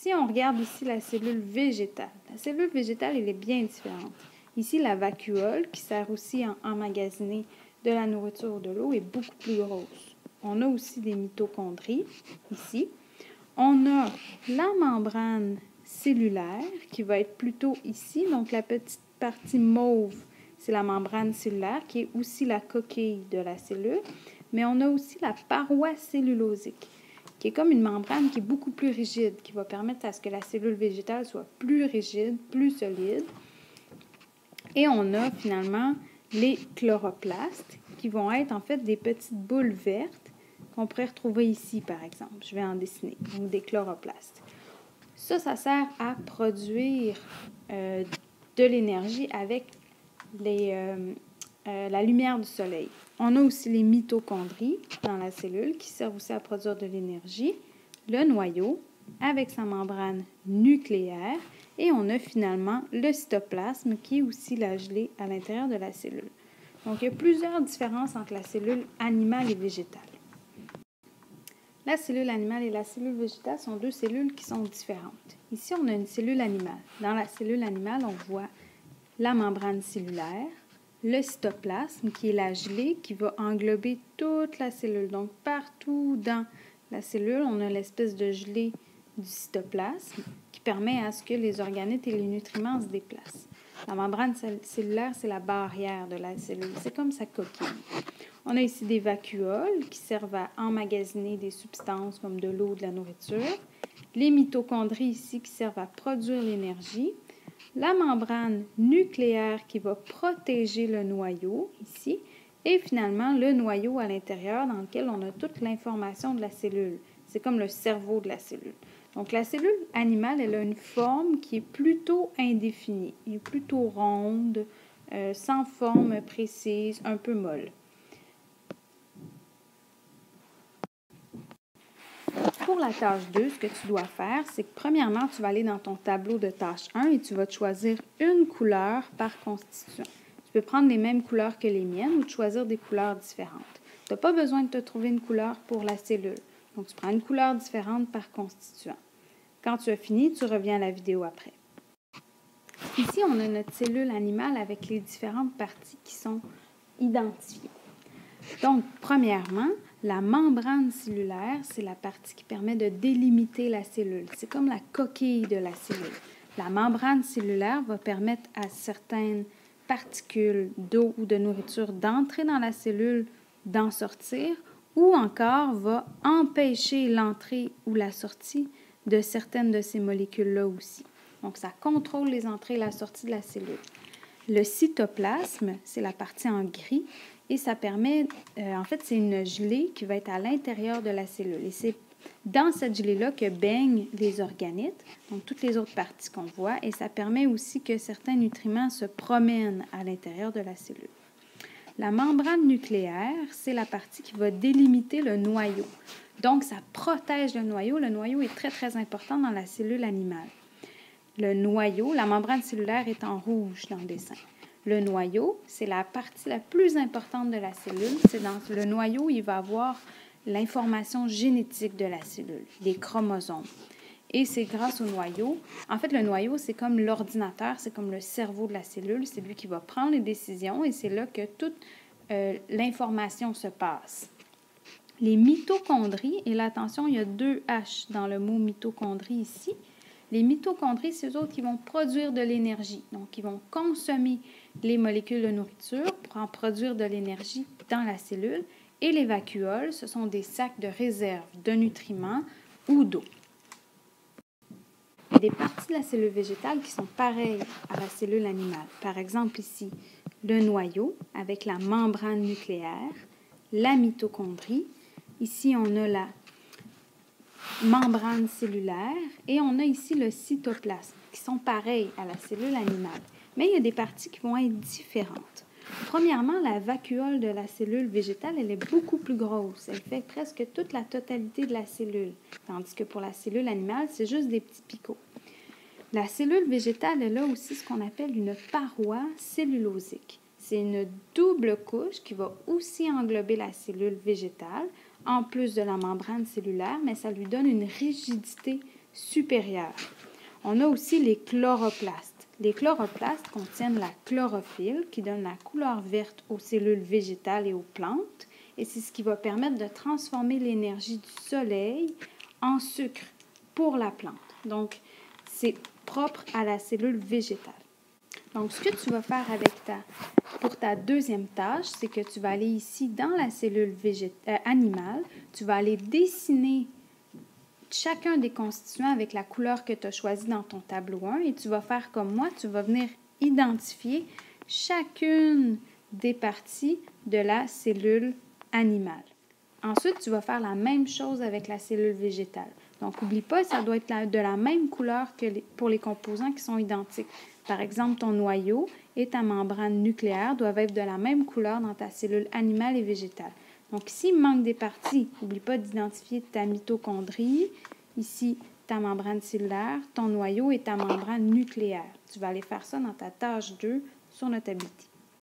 Si on regarde ici la cellule végétale elle est bien différente. Ici, la vacuole, qui sert aussi à emmagasiner de la nourriture ou de l'eau, est beaucoup plus grosse. On a aussi des mitochondries, ici. On a la membrane cellulaire, qui va être plutôt ici. Donc, la petite partie mauve, c'est la membrane cellulaire, qui est aussi la coquille de la cellule. Mais on a aussi la paroi cellulosique, qui est comme une membrane qui est beaucoup plus rigide, qui va permettre à ce que la cellule végétale soit plus rigide, plus solide. Et on a finalement les chloroplastes, qui vont être en fait des petites boules vertes qu'on pourrait retrouver ici, par exemple. Je vais en dessiner, donc des chloroplastes. Ça sert à produire de l'énergie avec la lumière du soleil. On a aussi les mitochondries dans la cellule qui servent aussi à produire de l'énergie, le noyau avec sa membrane nucléaire et on a finalement le cytoplasme qui est aussi la gelée à l'intérieur de la cellule. Donc, il y a plusieurs différences entre la cellule animale et végétale. La cellule animale et la cellule végétale sont deux cellules qui sont différentes. Ici, on a une cellule animale. Dans la cellule animale, on voit la membrane cellulaire, le cytoplasme qui est la gelée qui va englober toute la cellule. Donc, partout dans la cellule, on a l'espèce de gelée du cytoplasme qui permet à ce que les organites et les nutriments se déplacent. La membrane cellulaire, c'est la barrière de la cellule. C'est comme sa coquille. On a ici des vacuoles qui servent à emmagasiner des substances comme de l'eau ou de la nourriture. Les mitochondries ici qui servent à produire l'énergie. La membrane nucléaire qui va protéger le noyau ici. Et finalement, le noyau à l'intérieur dans lequel on a toute l'information de la cellule. C'est comme le cerveau de la cellule. Donc, la cellule animale, elle a une forme qui est plutôt indéfinie. Elle est plutôt ronde, sans forme précise, un peu molle. Pour la tâche 2, ce que tu dois faire, c'est que premièrement, tu vas aller dans ton tableau de tâche 1 et tu vas te choisir une couleur par constituant. Tu peux prendre les mêmes couleurs que les miennes ou te choisir des couleurs différentes. Tu n'as pas besoin de te trouver une couleur pour la cellule. Donc, tu prends une couleur différente par constituant. Quand tu as fini, tu reviens à la vidéo après. Ici, on a notre cellule animale avec les différentes parties qui sont identifiées. Donc, premièrement, la membrane cellulaire, c'est la partie qui permet de délimiter la cellule. C'est comme la coquille de la cellule. La membrane cellulaire va permettre à certaines particules d'eau ou de nourriture d'entrer dans la cellule, d'en sortir, ou encore va empêcher l'entrée ou la sortie de certaines de ces molécules-là aussi. Donc, ça contrôle les entrées et la sortie de la cellule. Le cytoplasme, c'est la partie en gris, et ça permet, en fait, c'est une gelée qui va être à l'intérieur de la cellule. Et c'est dans cette gelée-là que baignent les organites, donc toutes les autres parties qu'on voit, et ça permet aussi que certains nutriments se promènent à l'intérieur de la cellule. La membrane nucléaire, c'est la partie qui va délimiter le noyau. Donc, ça protège le noyau. Le noyau est très, très important dans la cellule animale. Le noyau, la membrane cellulaire est en rouge dans le dessin. Le noyau, c'est la partie la plus importante de la cellule. C'est dans le noyau, il va avoir l'information génétique de la cellule, les chromosomes. Et c'est grâce au noyau. En fait, le noyau, c'est comme l'ordinateur, c'est comme le cerveau de la cellule. C'est lui qui va prendre les décisions et c'est là que toute l'information se passe. Les mitochondries, et là, attention, il y a 2 H dans le mot mitochondrie ici. Les mitochondries, c'est eux autres qui vont produire de l'énergie. Donc, ils vont consommer les molécules de nourriture pour en produire de l'énergie dans la cellule. Et les vacuoles, ce sont des sacs de réserve de nutriments ou d'eau. Il y a des parties de la cellule végétale qui sont pareilles à la cellule animale. Par exemple, ici, le noyau avec la membrane nucléaire, la mitochondrie. Ici, on a la membrane cellulaire et on a ici le cytoplasme qui sont pareils à la cellule animale. Mais il y a des parties qui vont être différentes. Premièrement, la vacuole de la cellule végétale, elle est beaucoup plus grosse. Elle fait presque toute la totalité de la cellule, tandis que pour la cellule animale, c'est juste des petits picots. La cellule végétale, elle a aussi ce qu'on appelle une paroi cellulosique. C'est une double couche qui va aussi englober la cellule végétale, en plus de la membrane cellulaire, mais ça lui donne une rigidité supérieure. On a aussi les chloroplastes. Les chloroplastes contiennent la chlorophylle qui donne la couleur verte aux cellules végétales et aux plantes. Et c'est ce qui va permettre de transformer l'énergie du soleil en sucre pour la plante. Donc, c'est propre à la cellule végétale. Donc, ce que tu vas faire pour ta deuxième tâche, c'est que tu vas aller ici dans la cellule animale, tu vas aller dessiner chacun des constituants avec la couleur que tu as choisie dans ton tableau 1 et tu vas faire comme moi, tu vas venir identifier chacune des parties de la cellule animale. Ensuite, tu vas faire la même chose avec la cellule végétale. Donc, n'oublie pas, ça doit être de la même couleur que pour les composants qui sont identiques. Par exemple, ton noyau et ta membrane nucléaire doivent être de la même couleur dans ta cellule animale et végétale. Donc, ici, il manque des parties. N'oublie pas d'identifier ta mitochondrie, ici, ta membrane cellulaire, ton noyau et ta membrane nucléaire. Tu vas aller faire ça dans ta tâche 2 sur Notability.